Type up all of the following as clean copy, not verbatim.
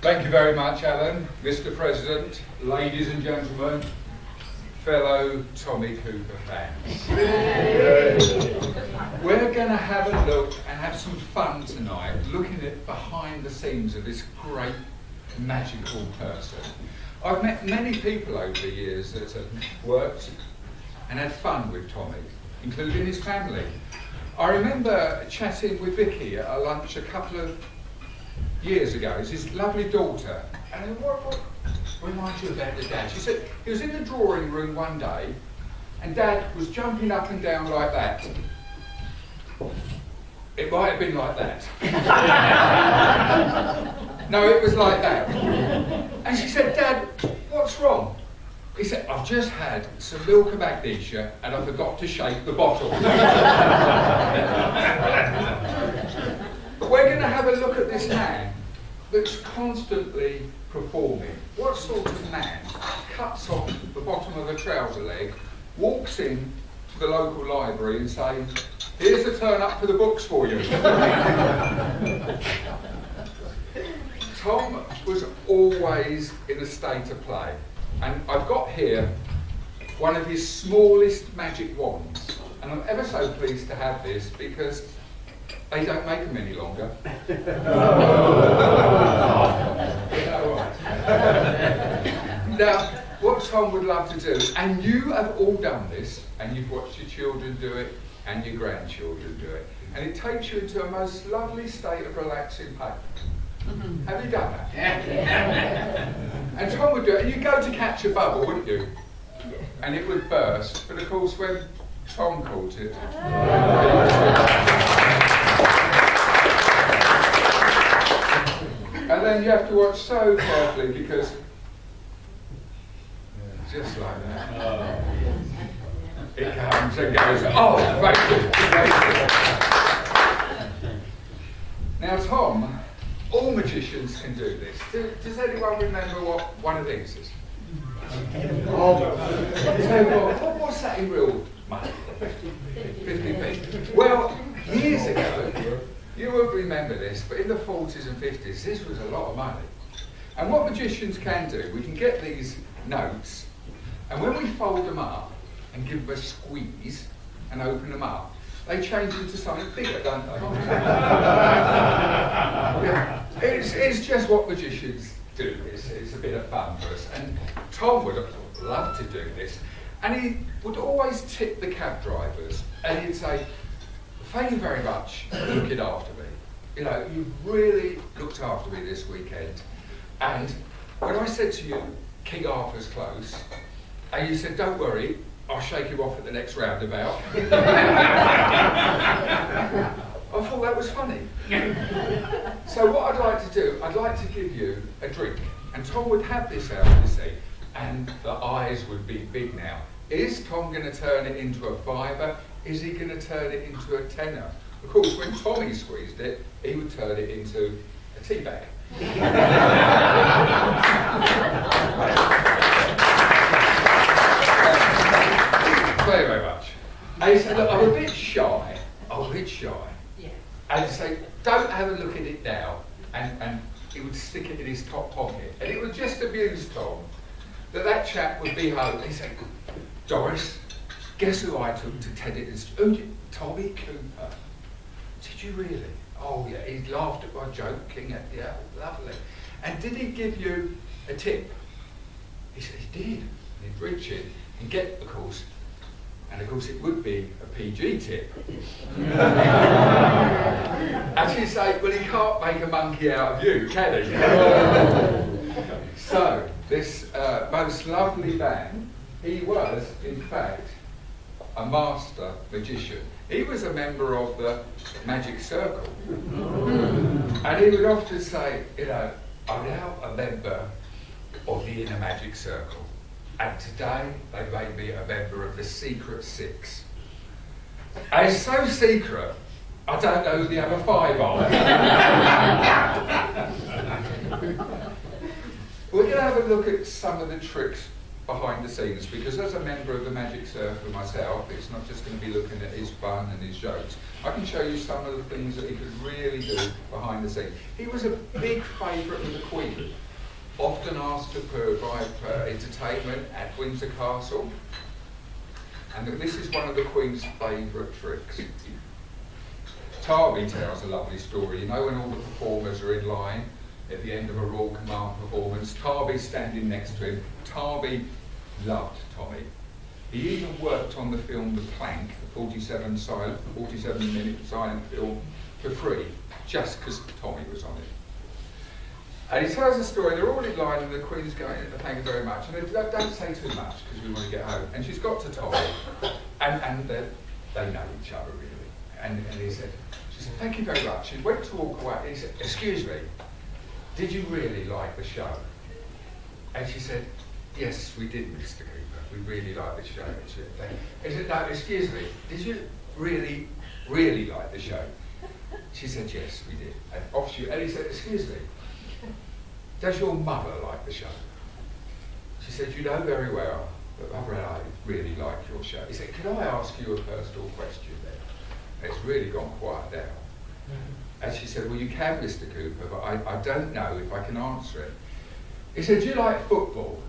Thank you very much, Alan, Mr. President, ladies and gentlemen, fellow Tommy Cooper fans. We're going to have a look and have some fun tonight, looking at behind the scenes of this great magical person. I've met many people over the years that have worked and had fun with Tommy, including his family. I remember chatting with Vicky at a lunch a couple of years ago. It's his lovely daughter. And I said, what reminds you about your dad? She said, he was in the drawing room one day and Dad was jumping up and down like that. It might have been like that. No, it was like that. And she said, Dad, what's wrong? He said, I've just had some milk of magnesia and I forgot to shake the bottle. We're going to have a look at this man that's constantly performing. What sort of man cuts off the bottom of a trouser leg, walks in to the local library and says, here's a turn up for the books for you. Tom was always in a state of play. And I've got here one of his smallest magic wands. And I'm ever so pleased to have this because they don't make them any longer. Now, what Tom would love to do, and you have all done this, and you've watched your children do it, and your grandchildren do it, and it takes you into a most lovely state of relaxing pain. Have you done that? And Tom would do it, and you'd go to catch a bubble, wouldn't you? And it would burst, but of course when Tom caught it, and then you have to watch so carefully because just like that, it comes and goes, oh, thank you. Now Tom, all magicians can do this. Does anyone remember what one of these is? What's that in real money? 50p. Well, years ago, you won't remember this, but in the 40s and 50s, this was a lot of money. And what magicians can do, we can get these notes, and when we fold them up and give them a squeeze and open them up, they change into something bigger, don't they? It's just what magicians do. It's a bit of fun for us. And Tom would have loved to do this. And he would always tip the cab drivers and he'd say, thank you very much for looking after me. You know, you've really looked after me this weekend. And when I said to you, King Arthur's close, and you said, don't worry, I'll shake you off at the next roundabout. I thought that was funny. So what I'd like to do, I'd like to give you a drink. And Tom would have this out, you see, and the eyes would be big now. Is Tom going to turn it into a fiver? Is he going to turn it into a tenner? Of course, when Tommy squeezed it, he would turn it into a tea bag. Thank you very much. And he said, look, I'm a bit shy. Yeah. And he'd say, don't have a look at it now. And he would stick it in his top pocket. And it would just amuse Tom that chap would be home. He'd say, Doris, guess who I took to TEDx? Tommy Cooper. Did you really? Oh yeah, he laughed at my joke, King. Yeah, lovely. And did he give you a tip? He said he did. And he'd reach in and get, of course, and of course it would be a PG tip. As you say, well, he can't make a monkey out of you, can he? So, this most lovely man, he was, in fact, a master magician. He was a member of the Magic Circle. And he would often say, you know, I'm now a member of the Inner Magic Circle. And today, they made me a member of the Secret Six. And it's so secret, I don't know who the other five are. We're going to have a look at some of the tricks behind the scenes, because as a member of the Magic Circle myself, it's not just going to be looking at his fun and his jokes. I can show you some of the things that he could really do behind the scenes. He was a big favourite with the Queen, often asked to provide entertainment at Windsor Castle, and this is one of the Queen's favourite tricks. Tarby tells a lovely story. You know, when all the performers are in line at the end of a Royal Command performance, Tarby's standing next to him. Tarby loved Tommy. He even worked on the film The Plank, the 47-minute silent film, for free, just because Tommy was on it. And he tells the story, they're all in line and the Queen's going, thank you very much. And they don't say too much because we want to get home. And she's got to Tommy, and they know each other really. And she said, thank you very much. She went to walk away and he said, excuse me, did you really like the show? And she said, yes, we did, Mr. Cooper. We really liked the show. He said, no, excuse me, did you really, really like the show? She said, yes, we did. And off she, and he said, excuse me, does your mother like the show? She said, you know very well that Mother and I really like your show. He said, can I ask you a personal question then? And it's really gone quiet now. And she said, well, you can, Mr. Cooper, but I don't know if I can answer it. He said, do you like football?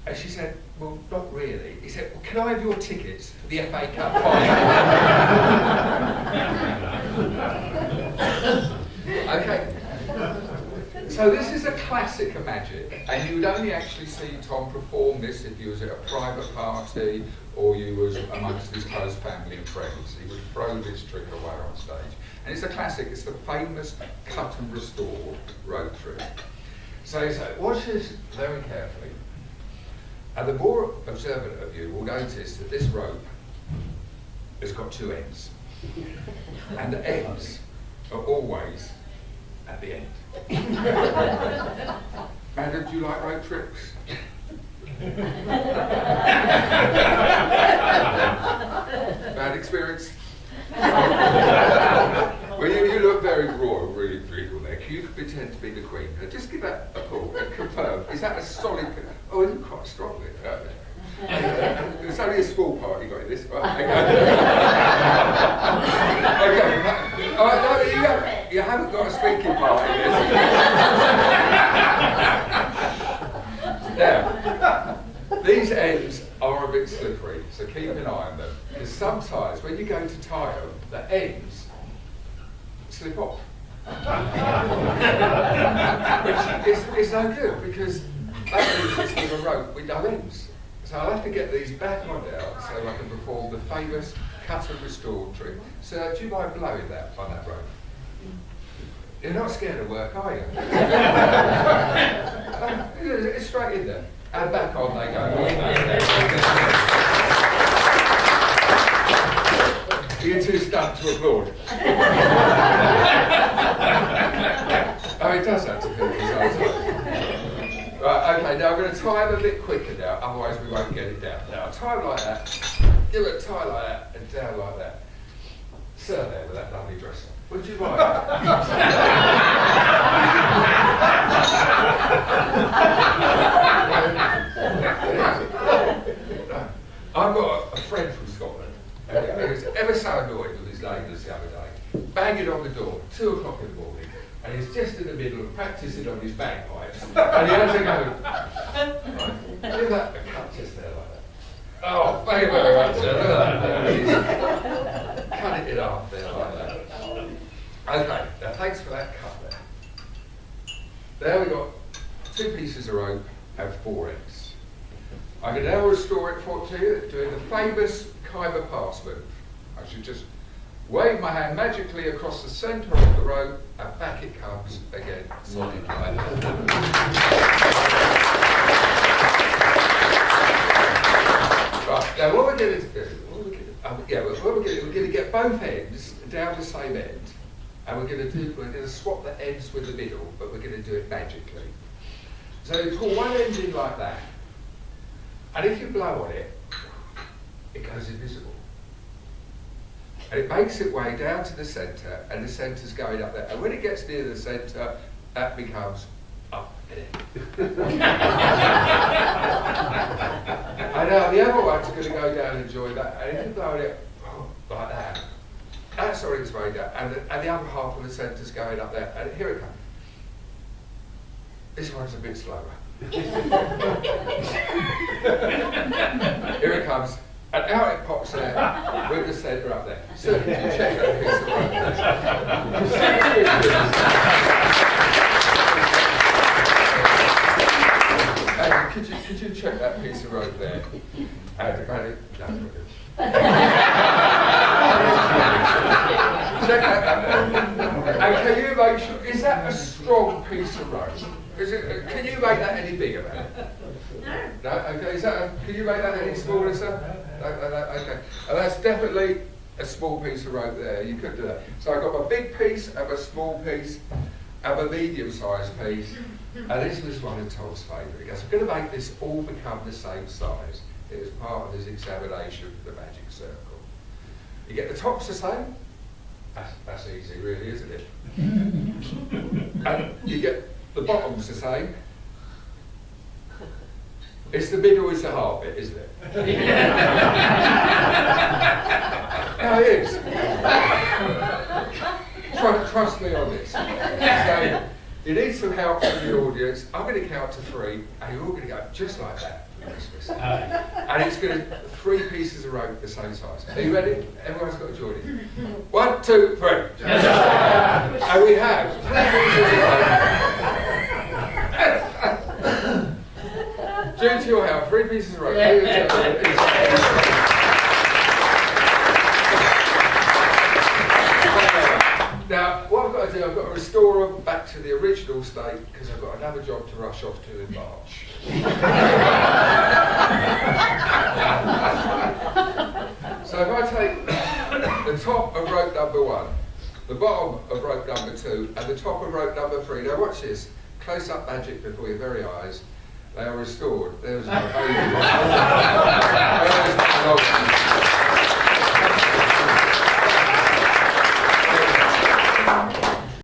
And she said, well, not really. He said, well, can I have your tickets for the FA Cup final? Okay. So this is a classic of magic, and you would only actually see Tom perform this if he was at a private party or you was amongst his close family and friends. He would throw this trick away on stage. And it's a classic, it's the famous cut and restore rope trick. So watch this very carefully. And the more observant of you will notice that this rope has got two ends. And the ends are always at the end. Madam, do you like rope tricks? Bad experience? Well, you look very royal, really regal there. You could pretend to be the Queen. Just give that a pull and confirm. Is that a solid? Oh, it's quite strong there. It's only a small part you got in this one. Okay. All right, no, you haven't got a speaking part in this. Now, these ends are a bit slippery, so keep an eye on them. Because sometimes when you go to tie them, the ends slip off. Which is no good, because that leaves us with a rope with no ends. So I'll have to get these back on now so I can perform the famous cut and restore trick. So do you mind blowing that on that rope? You're not scared of work, are you? It's straight in there. And back on they go. You're too stunned to applaud. Oh, it does have to be. Right, okay, now I'm going to tie them a bit quicker now, otherwise we won't get it down. Now, I'll tie them like that, give it a tie like that, and down like that. Sir there with that lovely dress on. Would you mind? I've got a friend from Scotland, and he was ever so annoyed with his neighbours the other day, banging on the door, 2 o'clock in the morning, and he's just in the middle of practising on his bagpipes, and he has to go, right, do that, and cut just there like that. Oh, thank you very much, sir, look at that. Cut it in half there like that. Okay, now thanks for that cut there. There we've got 2 pieces of rope and 4 ends. I can now restore it to you, doing the famous Kimber pass move. I should just wave my hand magically across the centre of the rope, and back it comes again, solid like that. Right, now what we're going to do, we're going to get both ends down the same end, and we're going to swap the ends with the middle, but we're going to do it magically. So you pull one end in like that, and if you blow on it, it goes invisible. And it makes its way down to the centre, and the centre's going up there. And when it gets near the centre, that becomes up I know the other one's going to go down and enjoy that, and if you blow it like that, that's all it's made up, and the other half of the centre's going up there, and here it comes. This one's a bit slower. Here it comes, and out it pops there with the centre up there. So can you check that piece of rope there? Could you check that piece of rope there? Check that up there. And can you make sure, is that a strong piece of rope? Can you make that any bigger, man? No. No? Okay, can you make that any smaller, sir? No, okay. And that's definitely a small piece of rope there. You could do that. So I've got a big piece, I have a small piece, I have a medium-sized piece, and this was one of Tom's favourite. He goes, I'm going to make this all become the same size. It was part of his examination for the magic circle. You get the tops the same. That's easy, really, isn't it? And you get the bottoms the same. It's the middle is the hard bit, isn't it? No, it is. Trust me on this. So, you need some help from the audience. I'm going to count to 3, and you're all going to go just like that for Christmas. And it's going to 3 pieces of rope the same size. Are you ready? Everyone's got to join in. 1, 2, 3. And we have 3 pieces of rope. Due to your help, 3 pieces of rope. Now, what I've got to do, I've got to restore them back to the original state because I've got another job to rush off to in March. So if I take the top of rope number 1, the bottom of rope number 2, and the top of rope number 3, now watch this, close up magic before your very eyes, they are restored. There's my baby.